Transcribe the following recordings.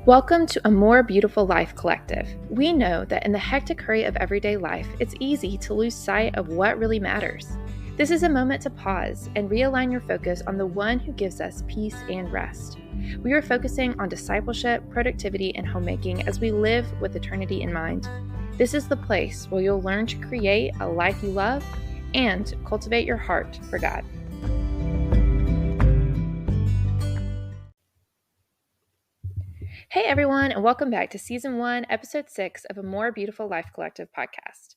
Welcome to A More Beautiful Life Collective. We know that in the hectic hurry of everyday life, it's easy to lose sight of what really matters. This is a moment to pause and realign your focus on the one who gives us peace and rest. We are focusing on discipleship, productivity, and homemaking as we live with eternity in mind. This is the place where you'll learn to create a life you love and cultivate your heart for God. Hey everyone, and welcome back to Season 1, Episode 6 of A More Beautiful Life Collective podcast.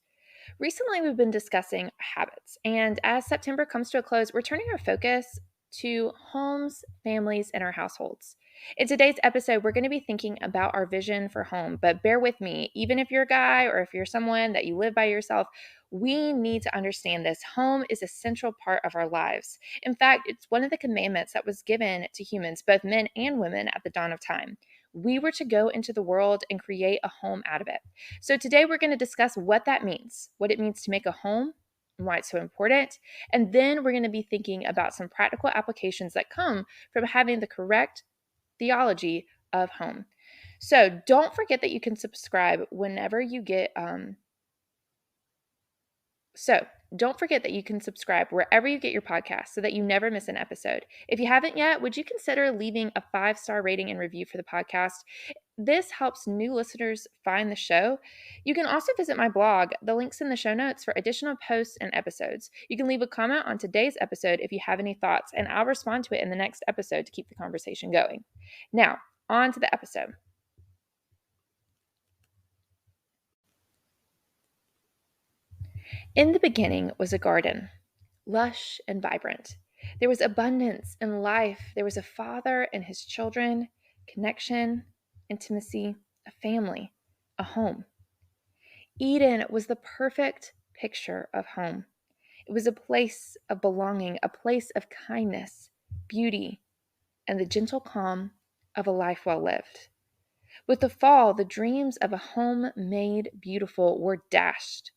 Recently, we've been discussing habits, and as September comes to a close, we're turning our focus to homes, families, and our households. In today's episode, we're going to be thinking about our vision for home, but bear with me, even if you're a guy or if you're someone that you live by yourself, we need to understand this. Home is a central part of our lives. In fact, it's one of the commandments that was given to humans, both men and women, at the dawn of time. We were to go into the world and create a home out of it. So today we're going to discuss what that means, what it means to make a home, and why it's so important. And then we're going to be thinking about some practical applications that come from having the correct theology of home. So don't forget that you can subscribe whenever you get don't forget that you can subscribe wherever you get your podcast so that you never miss an episode. If you haven't yet, would you consider leaving a 5-star rating and review for the podcast? This helps new listeners find the show. You can also visit my blog. The link's in the show notes for additional posts and episodes. You can leave a comment on today's episode if you have any thoughts, and I'll respond to it in the next episode to keep the conversation going. Now, on to the episode. In the beginning was a garden, lush and vibrant. There was abundance and life. There was a father and his children, connection, intimacy, a family, a home. Eden was the perfect picture of home. It was a place of belonging, a place of kindness, beauty, and the gentle calm of a life well lived. With the fall, the dreams of a home made beautiful were dashed.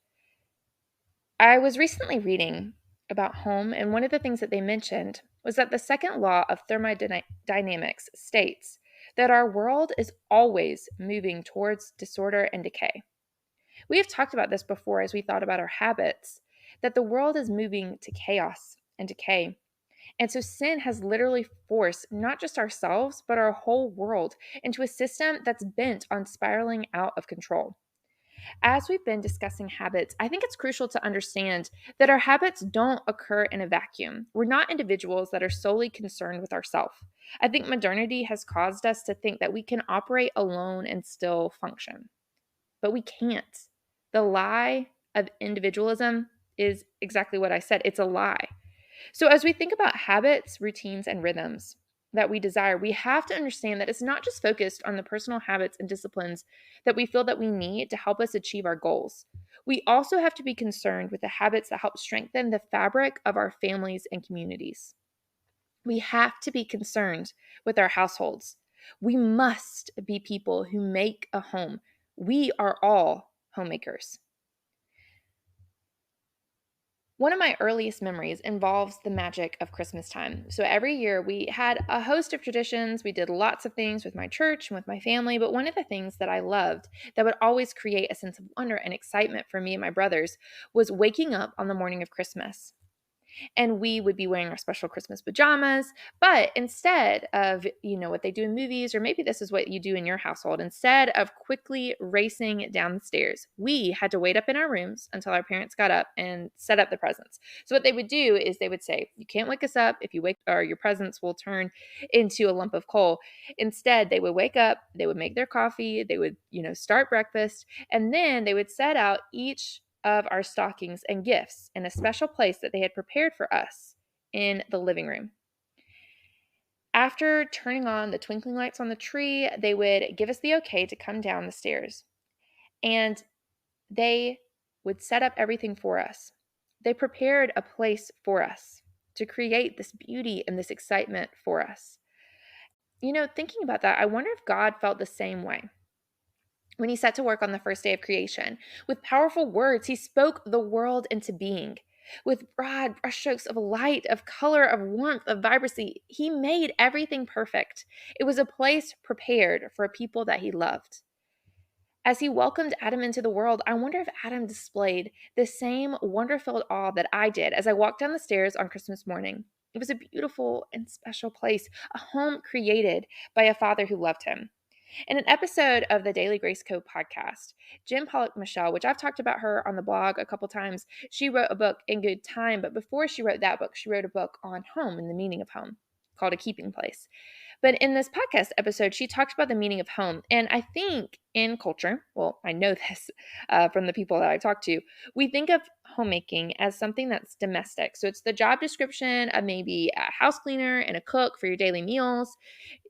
I was recently reading about home, and one of the things that they mentioned was that the second law of thermodynamics states that our world is always moving towards disorder and decay. We have talked about this before as we thought about our habits, that the world is moving to chaos and decay. And so sin has literally forced not just ourselves, but our whole world into a system that's bent on spiraling out of control. As we've been discussing habits, I think it's crucial to understand that our habits don't occur in a vacuum. We're not individuals that are solely concerned with ourselves. I think modernity has caused us to think that we can operate alone and still function, but we can't. The lie of individualism is exactly what I said. It's a lie. So, as we think about habits, routines, and rhythms that we desire, we have to understand that it's not just focused on the personal habits and disciplines that we feel that we need to help us achieve our goals. We also have to be concerned with the habits that help strengthen the fabric of our families and communities. We have to be concerned with our households. We must be people who make a home. We are all homemakers. One of my earliest memories involves the magic of Christmas time. So every year we had a host of traditions. We did lots of things with my church and with my family. But one of the things that I loved that would always create a sense of wonder and excitement for me and my brothers was waking up on the morning of Christmas. And we would be wearing our special Christmas pajamas. But instead of, what they do in movies, or maybe this is what you do in your household, instead of quickly racing down the stairs, we had to wait up in our rooms until our parents got up and set up the presents. So what they would do is they would say, you can't wake us up. If you wake, or your presents will turn into a lump of coal. Instead, they would wake up, they would make their coffee, they would, start breakfast, and then they would set out each of our stockings and gifts in a special place that they had prepared for us in the living room. After turning on the twinkling lights on the tree, they would give us the okay to come down the stairs. And they would set up everything for us. They prepared a place for us to create this beauty and this excitement for us. Thinking about that, I wonder if God felt the same way. When he set to work on the first day of creation, with powerful words, he spoke the world into being. with broad brushstrokes of light, of color, of warmth, of vibrancy. He made everything perfect. It was a place prepared for a people that he loved. As he welcomed Adam into the world, I wonder if Adam displayed the same wonder-filled awe that I did as I walked down the stairs on Christmas morning. It was a beautiful and special place, a home created by a father who loved him. In an episode of the Daily Grace Co podcast, Jen Pollock Michelle, which I've talked about her on the blog a couple times, she wrote a book in good time, but before she wrote that book, she wrote a book on home and the meaning of home called A Keeping Place. But in this podcast episode, she talked about the meaning of home. And I think in culture, well, I know this from the people that I talked to, we think of homemaking as something that's domestic. So it's the job description of maybe a house cleaner and a cook for your daily meals.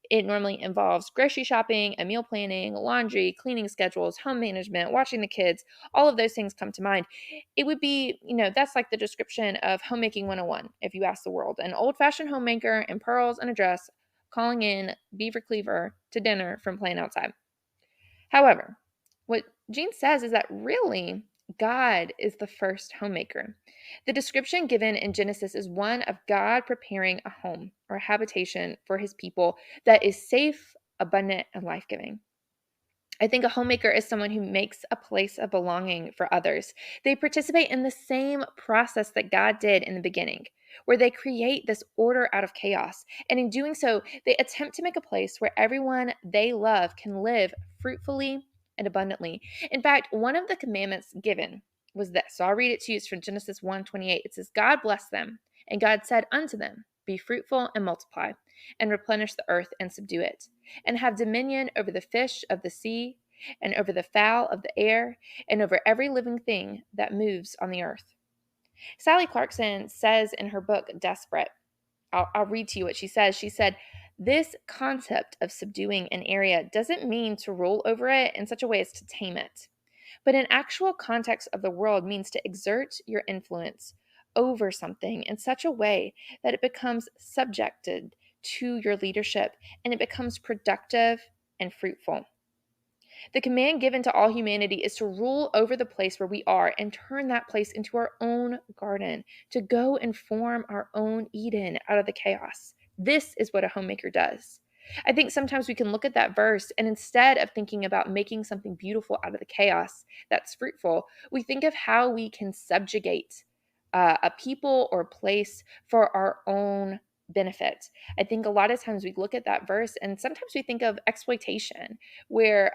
It normally involves grocery shopping and meal planning, laundry, cleaning schedules, home management, watching the kids. All of those things come to mind. It would be, that's like the description of homemaking 101, if you ask the world. An old fashioned homemaker in pearls and a dress calling in beaver cleaver to dinner from playing outside. However, what Jean says is that really God is the first homemaker. The description given in Genesis is one of God preparing a home or a habitation for his people that is safe, abundant, and life giving. I think a homemaker is someone who makes a place of belonging for others. They participate in the same process that God did in the beginning, where they create this order out of chaos. And in doing so, they attempt to make a place where everyone they love can live fruitfully and abundantly. In fact, one of the commandments given was this. So I'll read it to you. It's from Genesis 1:28. It says, God blessed them, and God said unto them, be fruitful and multiply, and replenish the earth and subdue it, and have dominion over the fish of the sea, and over the fowl of the air, and over every living thing that moves on the earth. Sally Clarkson says in her book, Desperate, I'll read to you what she says. She said, this concept of subduing an area doesn't mean to rule over it in such a way as to tame it, but in actual context of the world means to exert your influence over something in such a way that it becomes subjected to your leadership and it becomes productive and fruitful. The command given to all humanity is to rule over the place where we are and turn that place into our own garden, to go and form our own Eden out of the chaos. This is what a homemaker does. I think sometimes we can look at that verse and instead of thinking about making something beautiful out of the chaos that's fruitful, we think of how we can subjugate a people or place for our own benefit. I think a lot of times we look at that verse and sometimes we think of exploitation where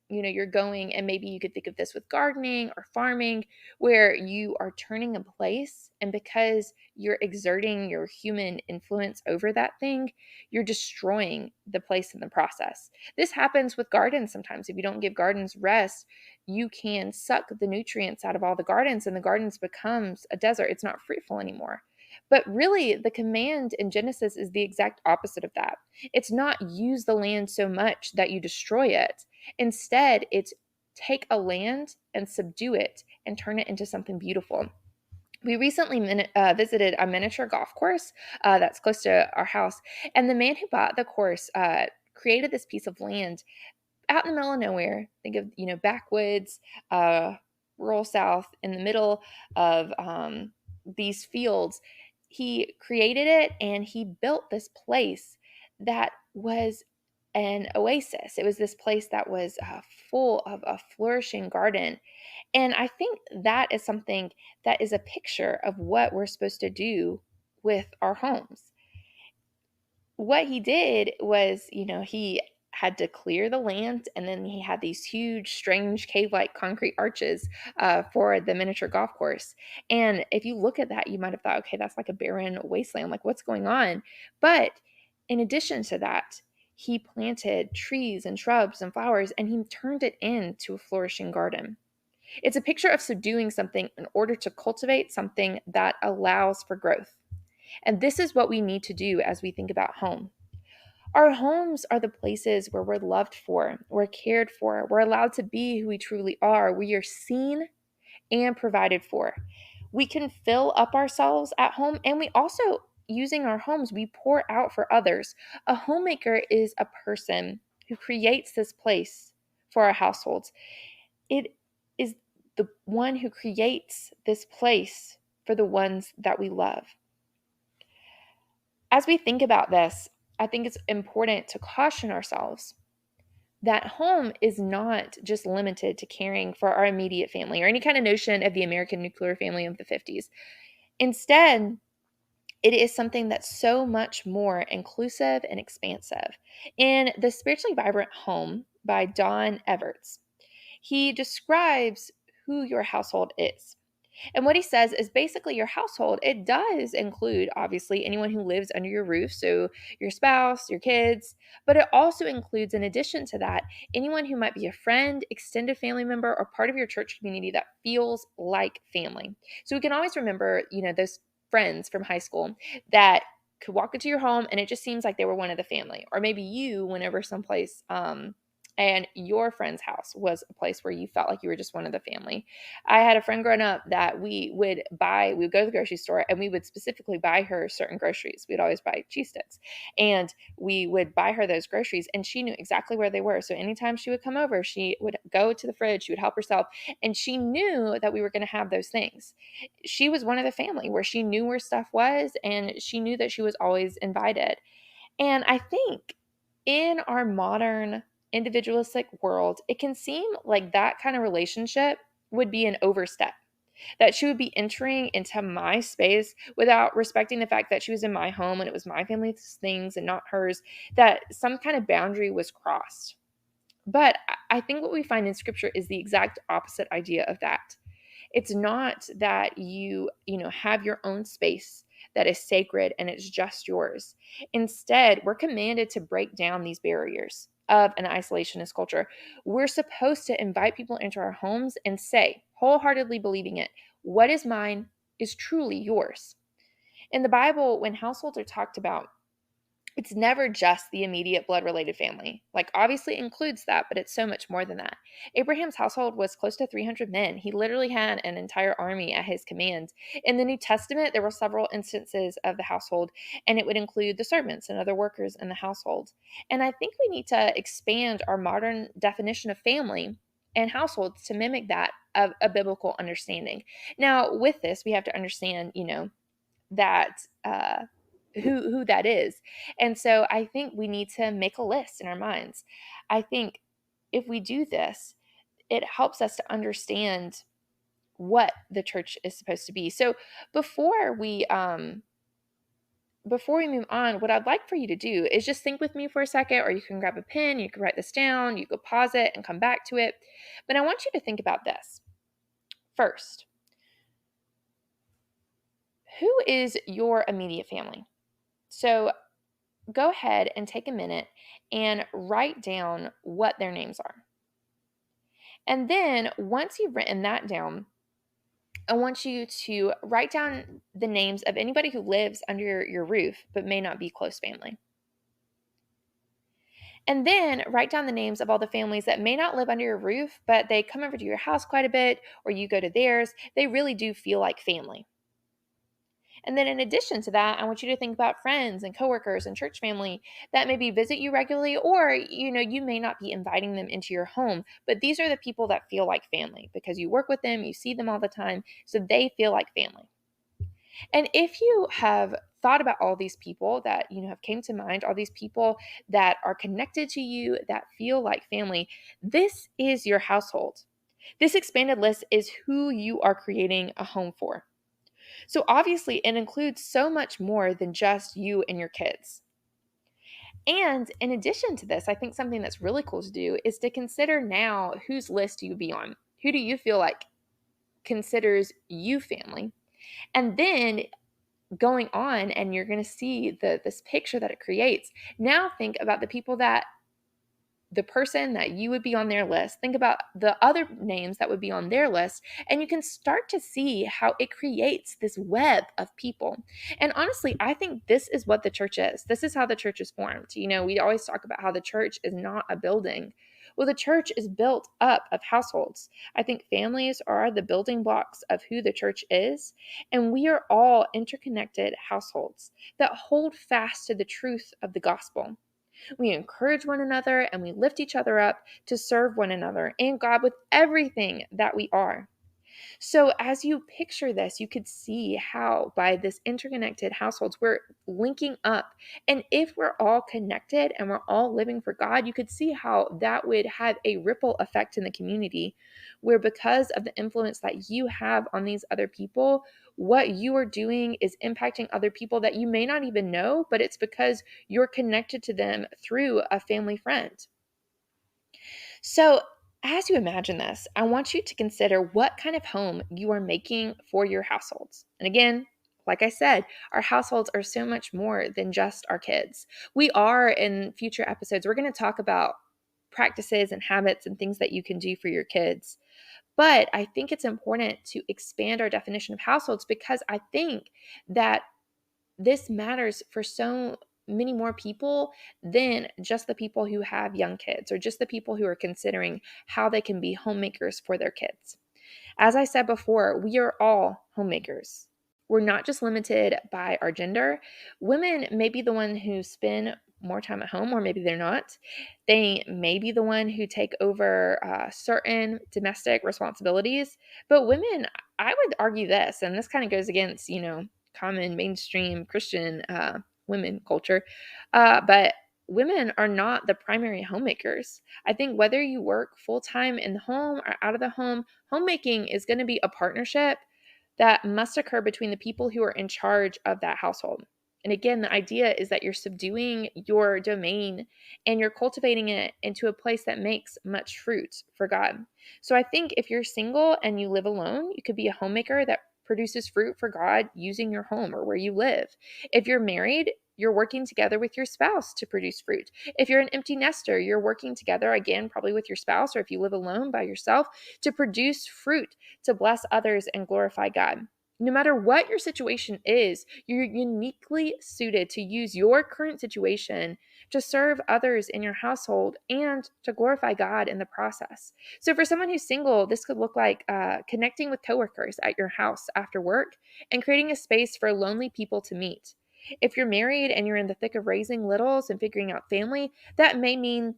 you're going, and maybe you could think of this with gardening or farming, where you are turning a place, and because you're exerting your human influence over that thing, you're destroying the place in the process. This happens with gardens sometimes. If you don't give gardens rest, you can suck the nutrients out of all the gardens, and the gardens becomes a desert. It's not fruitful anymore. But really, the command in Genesis is the exact opposite of that. It's not use the land so much that you destroy it. Instead, it's take a land and subdue it and turn it into something beautiful. We recently visited a miniature golf course that's close to our house, and the man who bought the course created this piece of land out in the middle of nowhere. Think of, backwoods, rural South, in the middle of these fields. He created it and he built this place that was an oasis. It was this place that was full of a flourishing garden. And I think that is something that is a picture of what we're supposed to do with our homes. What he did was, he had to clear the land, and then he had these huge, strange cave-like concrete arches for the miniature golf course. And if you look at that, you might have thought, okay, that's like a barren wasteland. Like, what's going on? But in addition to that, he planted trees and shrubs and flowers, and he turned it into a flourishing garden. It's a picture of subduing something in order to cultivate something that allows for growth. And this is what we need to do as we think about home. Our homes are the places where we're loved for, we're cared for, we're allowed to be who we truly are. We are seen and provided for. We can fill up ourselves at home, and we also, using our homes, we pour out for others. A homemaker is a person who creates this place for our households. It is the one who creates this place for the ones that we love. As we think about this, I think it's important to caution ourselves that home is not just limited to caring for our immediate family or any kind of notion of the American nuclear family of the 50s. Instead, it is something that's so much more inclusive and expansive. In The Spiritually Vibrant Home by Don Everts, he describes who your household is. And what he says is basically your household, it does include obviously anyone who lives under your roof, so your spouse, your kids, but it also includes, in addition to that, anyone who might be a friend, extended family member, or part of your church community that feels like family. So we can always remember, those friends from high school that could walk into your home and it just seems like they were one of the family. Or maybe you, whenever someplace, and your friend's house was a place where you felt like you were just one of the family. I had a friend growing up that we would go to the grocery store and we would specifically buy her certain groceries. We'd always buy cheese sticks and we would buy her those groceries and she knew exactly where they were. So anytime she would come over, she would go to the fridge, she would help herself, and she knew that we were going to have those things. She was one of the family where she knew where stuff was and she knew that she was always invited. And I think in our modern individualistic world, it can seem like that kind of relationship would be an overstep. That she would be entering into my space without respecting the fact that she was in my home and it was my family's things and not hers, that some kind of boundary was crossed. But I think what we find in scripture is the exact opposite idea of that. It's not that you have your own space that is sacred and it's just yours. Instead, we're commanded to break down these barriers of an isolationist culture. We're supposed to invite people into our homes and say, wholeheartedly believing it, what is mine is truly yours. In the Bible, when households are talked about, it's never just the immediate blood related family. Like, obviously includes that, but it's so much more than that. Abraham's household was close to 300 men. He literally had an entire army at his command. In the New Testament, there were several instances of the household, and it would include the servants and other workers in the household. And I think we need to expand our modern definition of family and households to mimic that of a biblical understanding. Now, with this, we have to understand, that who that is. And so I think we need to make a list in our minds. I think if we do this, it helps us to understand what the church is supposed to be. So before we move on, what I'd like for you to do is just think with me for a second, or you can grab a pen, you can write this down, you could pause it and come back to it. But I want you to think about this. First, who is your immediate family? So go ahead and take a minute and write down what their names are. And then once you've written that down, I want you to write down the names of anybody who lives under your roof but may not be close family. And then write down the names of all the families that may not live under your roof, but they come over to your house quite a bit, or you go to theirs. They really do feel like family. And then in addition to that, I want you to think about friends and coworkers and church family that maybe visit you regularly, or you may not be inviting them into your home, but these are the people that feel like family because you work with them, you see them all the time, so they feel like family. And if you have thought about all these people that have came to mind, all these people that are connected to you that feel like family, this is your household. This expanded list is who you are creating a home for. So obviously, it includes so much more than just you and your kids. And in addition to this, I think something that's really cool to do is to consider now whose list do you be on? Who do you feel like considers you family? And then going on, and you're going to see this picture that it creates. Now think about the person that you would be on their list. Think about the other names that would be on their list, and you can start to see how it creates this web of people. And honestly, I think this is what the church is. This is how the church is formed. We always talk about how the church is not a building. Well, the church is built up of households. I think families are the building blocks of who the church is, and we are all interconnected households that hold fast to the truth of the gospel. We encourage one another and we lift each other up to serve one another and God with everything that we are. So, as you picture this, you could see how by this interconnected households, we're linking up. And if we're all connected and we're all living for God, you could see how that would have a ripple effect in the community, where because of the influence that you have on these other people, what you are doing is impacting other people that you may not even know, but it's because you're connected to them through a family friend. So, as you imagine this, I want you to consider what kind of home you are making for your households. And again, like I said, our households are so much more than just our kids. We are, in future episodes, we're going to talk about practices and habits and things that you can do for your kids. But I think it's important to expand our definition of households because I think that this matters for so many more people than just the people who have young kids or just the people who are considering how they can be homemakers for their kids. As I said before, we are all homemakers. We're not just limited by our gender. Women may be the one who spend more time at home, or maybe they're not. They may be the one who take over certain domestic responsibilities. But women, I would argue this, and this kind of goes against, common mainstream Christian women culture. But women are not the primary homemakers. I think whether you work full time in the home or out of the home, homemaking is going to be a partnership that must occur between the people who are in charge of that household. And again, the idea is that you're subduing your domain and you're cultivating it into a place that makes much fruit for God. So I think if you're single and you live alone, you could be a homemaker that produces fruit for God using your home or where you live. If you're married, you're working together with your spouse to produce fruit. If you're an empty nester, you're working together, again, probably with your spouse, or if you live alone by yourself, to produce fruit to bless others and glorify God. No matter what your situation is, you're uniquely suited to use your current situation to serve others in your household and to glorify God in the process. So, for someone who's single, this could look like connecting with coworkers at your house after work and creating a space for lonely people to meet. If you're married and you're in the thick of raising littles and figuring out family, that may mean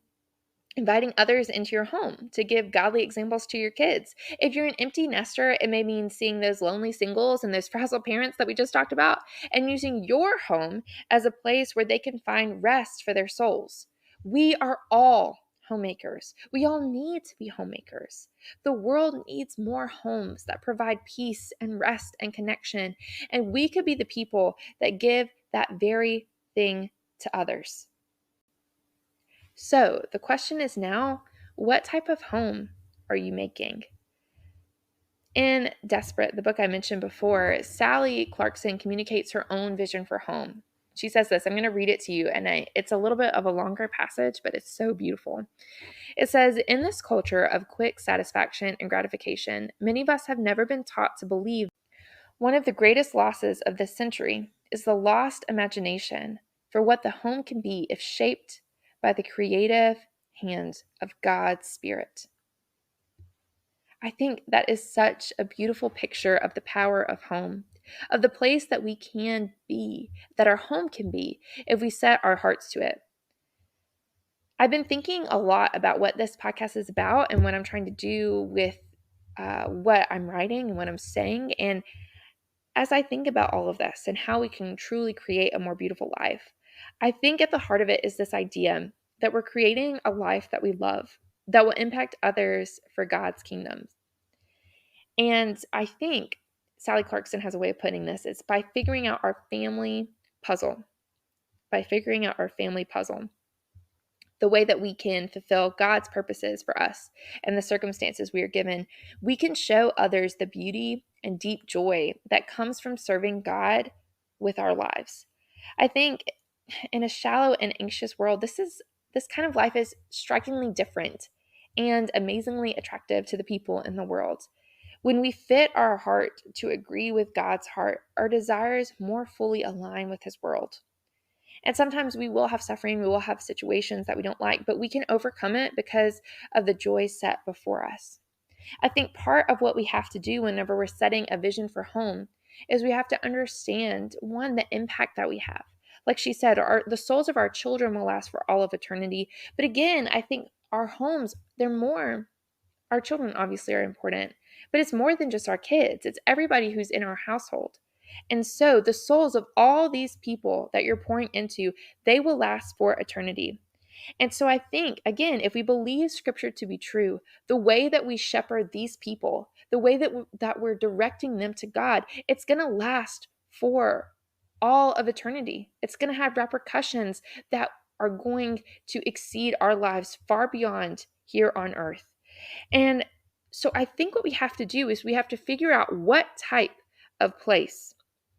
inviting others into your home to give godly examples to your kids. If you're an empty nester, it may mean seeing those lonely singles and those frazzled parents that we just talked about and using your home as a place where they can find rest for their souls. We are all homemakers. We all need to be homemakers. The world needs more homes that provide peace and rest and connection, and we could be the people that give that very thing to others. So the question is now, what type of home are you making? In Desperate, the book I mentioned before, Sally Clarkson communicates her own vision for home. She says this, I'm going to read it to you, and it's a little bit of a longer passage, but it's so beautiful. It says, in this culture of quick satisfaction and gratification, many of us have never been taught to believe one of the greatest losses of this century is the lost imagination for what the home can be if shaped by the creative hand of God's Spirit. I think that is such a beautiful picture of the power of home, of the place that we can be, that our home can be if we set our hearts to it. I've been thinking a lot about what this podcast is about and what I'm trying to do with what I'm writing and what I'm saying. And as I think about all of this and how we can truly create a more beautiful life, I think at the heart of it is this idea that we're creating a life that we love, that will impact others for God's kingdom. And I think Sally Clarkson has a way of putting this. It's by figuring out our family puzzle, by figuring out our family puzzle, the way that we can fulfill God's purposes for us and the circumstances we are given, we can show others the beauty and deep joy that comes from serving God with our lives. I think in a shallow and anxious world, this kind of life is strikingly different and amazingly attractive to the people in the world. When we fit our heart to agree with God's heart, our desires more fully align with his world. And sometimes we will have suffering, we will have situations that we don't like, but we can overcome it because of the joy set before us. I think part of what we have to do whenever we're setting a vision for home is we have to understand, one, the impact that we have. Like she said, the souls of our children will last for all of eternity. But again, I think our homes, they're more. Our children obviously are important, But it's more than just our kids, it's everybody who's in our household. And so the souls of all these people that you're pouring into, they will last for eternity. And so I think, again, if we believe scripture to be true, the way that we shepherd these people, the way that we're directing them to God, it's going to last for all of eternity. It's going to have repercussions that are going to exceed our lives far beyond here on earth. And so I think what we have to do is we have to figure out what type of place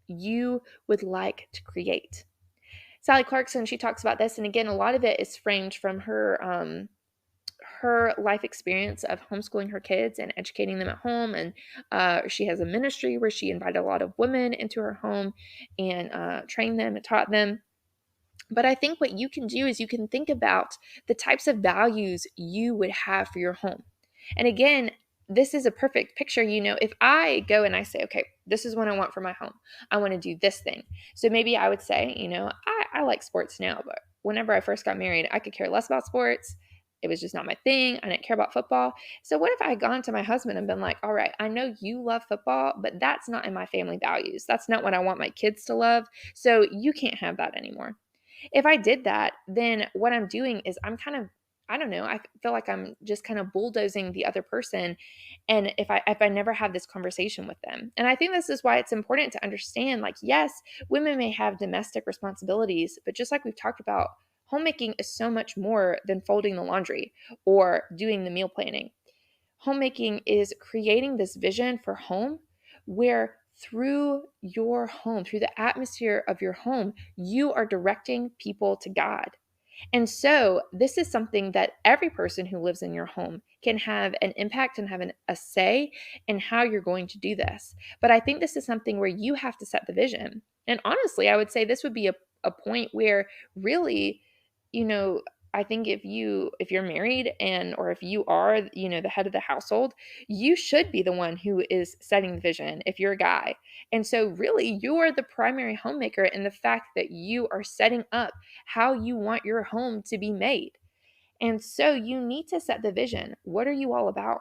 you would like to create. Sally Clarkson, she talks about this, and again, a lot of it is framed from her life experience of homeschooling her kids and educating them at home. And she has a ministry where she invited a lot of women into her home and trained them and taught them. But I think what you can do is you can think about the types of values you would have for your home. And again, this is a perfect picture. If I go and I say, okay, this is what I want for my home, I want to do this thing. So maybe I would say, I like sports now, but whenever I first got married, I could care less about sports. It was just not my thing. I didn't care about football. So what if I had gone to my husband and been like, all right, I know you love football, but that's not in my family values. That's not what I want my kids to love. So you can't have that anymore. If I did that, then what I'm doing is I'm kind of, I don't know, I feel like I'm just kind of bulldozing the other person. And if I never have this conversation with them. And I think this is why it's important to understand, like, yes, women may have domestic responsibilities, but just like we've talked about, homemaking is so much more than folding the laundry or doing the meal planning. Homemaking is creating this vision for home where through your home, through the atmosphere of your home, you are directing people to God. And so, this is something that every person who lives in your home can have an impact and have a say in how you're going to do this. But I think this is something where you have to set the vision. And honestly, I would say this would be a point where really, you know, I think if you're married or if you are, the head of the household, you should be the one who is setting the vision if you're a guy. And so really you are the primary homemaker in the fact that you are setting up how you want your home to be made. And so you need to set the vision. What are you all about?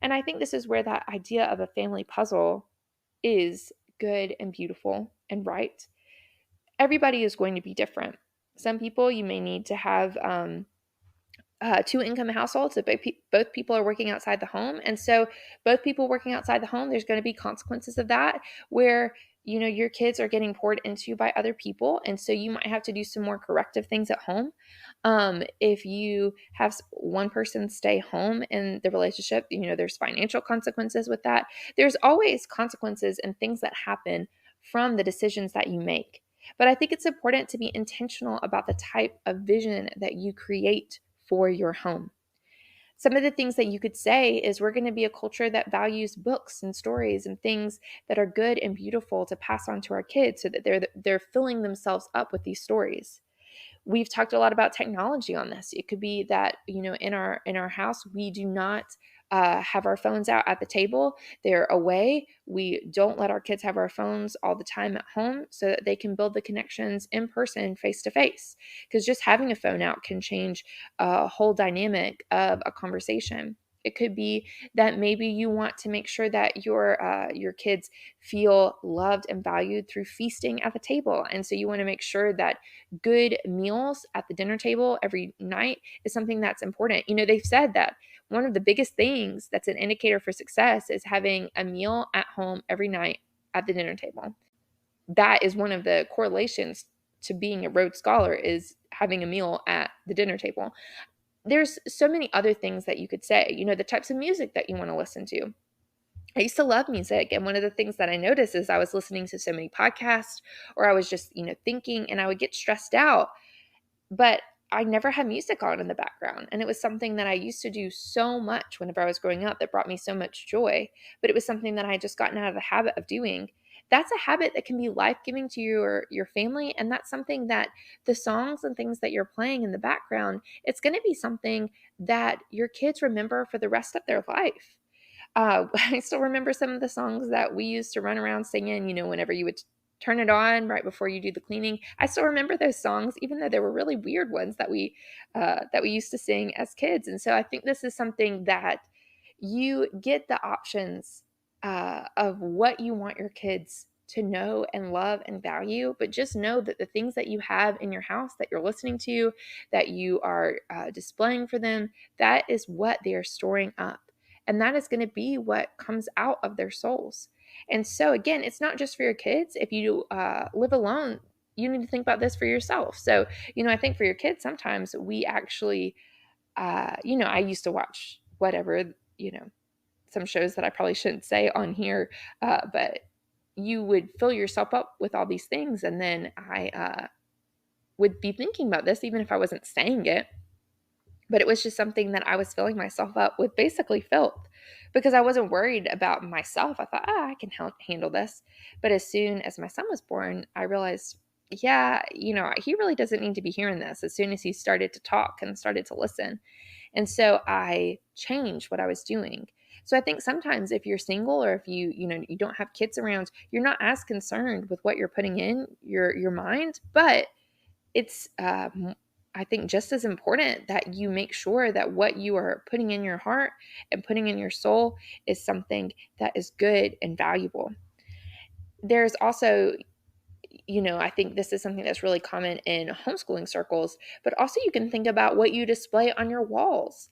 And I think this is where that idea of a family puzzle is good and beautiful and right. Everybody is going to be different. Some people you may need to have two income households. If both people are working outside the home. And so both people working outside the home, there's going to be consequences of that where, your kids are getting poured into by other people. And so you might have to do some more corrective things at home. If you have one person stay home in the relationship, there's financial consequences with that. There's always consequences and things that happen from the decisions that you make. But I think it's important to be intentional about the type of vision that you create for your home. Some of the things that you could say is we're going to be a culture that values books and stories and things that are good and beautiful to pass on to our kids so that they're filling themselves up with these stories. We've talked a lot about technology on this. It could be that, in our house, we do not have our phones out at the table. They're away. We don't let our kids have our phones all the time at home so that they can build the connections in person, face to face. Because just having a phone out can change a whole dynamic of a conversation. It could be that maybe you want to make sure that your kids feel loved and valued through feasting at the table, and so you want to make sure that good meals at the dinner table every night is something that's important. They've said that one of the biggest things that's an indicator for success is having a meal at home every night at the dinner table. That is one of the correlations to being a Rhodes Scholar, is having a meal at the dinner table. There's so many other things that you could say, the types of music that you want to listen to. I used to love music. And one of the things that I noticed is I was listening to so many podcasts, or I was just, thinking, and I would get stressed out, but I never had music on in the background. And it was something that I used to do so much whenever I was growing up that brought me so much joy. But it was something that I had just gotten out of the habit of doing. That's a habit that can be life-giving to your family. And that's something that the songs and things that you're playing in the background, it's going to be something that your kids remember for the rest of their life. I still remember some of the songs that we used to run around singing, whenever you would turn it on right before you do the cleaning. I still remember those songs, even though they were really weird ones that we used to sing as kids. And so I think this is something that, You get the options of what you want your kids to know and love and value, but just know that the things that you have in your house that you're listening to, that you are displaying for them, that is what they are storing up. And that is going to be what comes out of their souls. And so, again, it's not just for your kids. If you live alone, you need to think about this for yourself. So, I think for your kids, sometimes we actually, I used to watch whatever, some shows that I probably shouldn't say on here, but you would fill yourself up with all these things. And then I would be thinking about this, even if I wasn't saying it. But it was just something that I was filling myself up with basically filth because I wasn't worried about myself. I thought, I can handle this. But as soon as my son was born, I realized, yeah, he really doesn't need to be hearing this as soon as he started to talk and started to listen. And so I changed what I was doing. So I think sometimes if you're single or if you don't have kids around, you're not as concerned with what you're putting in your mind, but it's I think just as important that you make sure that what you are putting in your heart and putting in your soul is something that is good and valuable. There's also, I think this is something that's really common in homeschooling circles, but also you can think about what you display on your walls.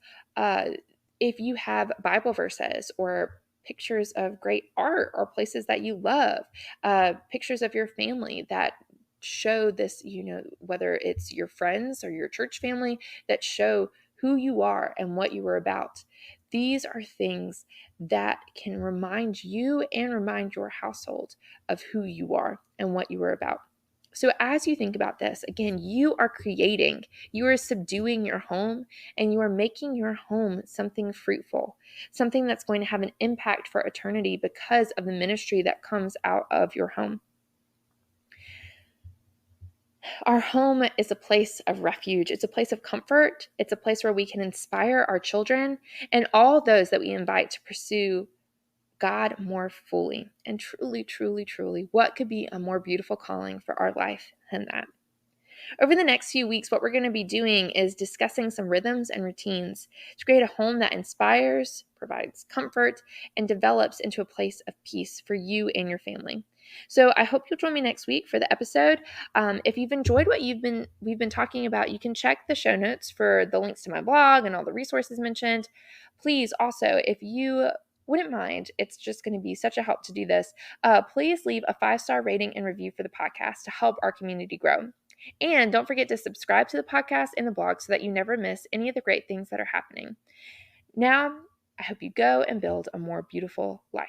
If you have Bible verses or pictures of great art or places that you love, pictures of your family that show this, whether it's your friends or your church family that show who you are and what you are about. These are things that can remind you and remind your household of who you are and what you are about. So as you think about this, again, you are creating, you are subduing your home, and you are making your home something fruitful, something that's going to have an impact for eternity because of the ministry that comes out of your home. Our home is a place of refuge. It's a place of comfort. It's a place where we can inspire our children and all those that we invite to pursue God more fully. And truly, truly, truly, what could be a more beautiful calling for our life than that? Over the next few weeks, what we're going to be doing is discussing some rhythms and routines to create a home that inspires, provides comfort, and develops into a place of peace for you and your family. So I hope you'll join me next week for the episode. If you've enjoyed what we've been talking about, you can check the show notes for the links to my blog and all the resources mentioned. Please also, if you wouldn't mind, it's just going to be such a help to do this. Please leave a 5-star rating and review for the podcast to help our community grow. And don't forget to subscribe to the podcast and the blog so that you never miss any of the great things that are happening. Now, I hope you go and build a more beautiful life.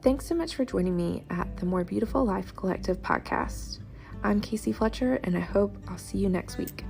Thanks so much for joining me at the More Beautiful Life Collective podcast. I'm Casey Fletcher, and I hope I'll see you next week.